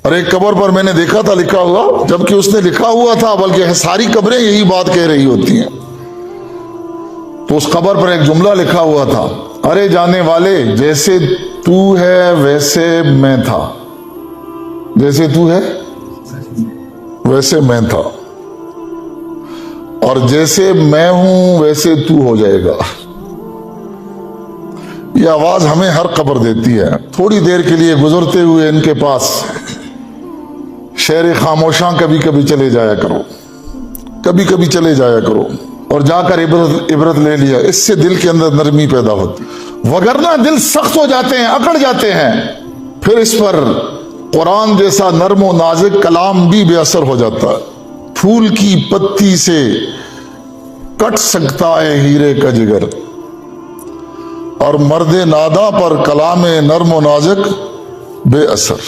اور ایک قبر پر میں نے دیکھا تھا لکھا ہوا، جبکہ اس نے لکھا ہوا تھا، بلکہ ساری قبریں یہی بات کہہ رہی ہوتی ہیں، تو اس قبر پر ایک جملہ لکھا ہوا تھا، ارے جانے والے جیسے تو ہے ویسے میں تھا، جیسے تو ہے ویسے میں تھا، اور جیسے میں ہوں ویسے تو ہو جائے گا۔ یہ آواز ہمیں ہر قبر دیتی ہے۔ تھوڑی دیر کے لیے گزرتے ہوئے ان کے پاس شہر خاموشاں کبھی کبھی چلے جایا کرو، کبھی کبھی چلے جایا کرو، اور جا کر عبرت لے لیا، اس سے دل کے اندر نرمی پیدا ہوتی، وگرنہ دل سخت ہو جاتے ہیں، اکڑ جاتے ہیں، پھر اس پر قرآن جیسا نرم و نازک کلام بھی بے اثر ہو جاتا ہے۔ پھول کی پتی سے کٹ سکتا ہے ہیرے کا جگر، اور مرد نادا پر کلام نرم و نازک بے اثر۔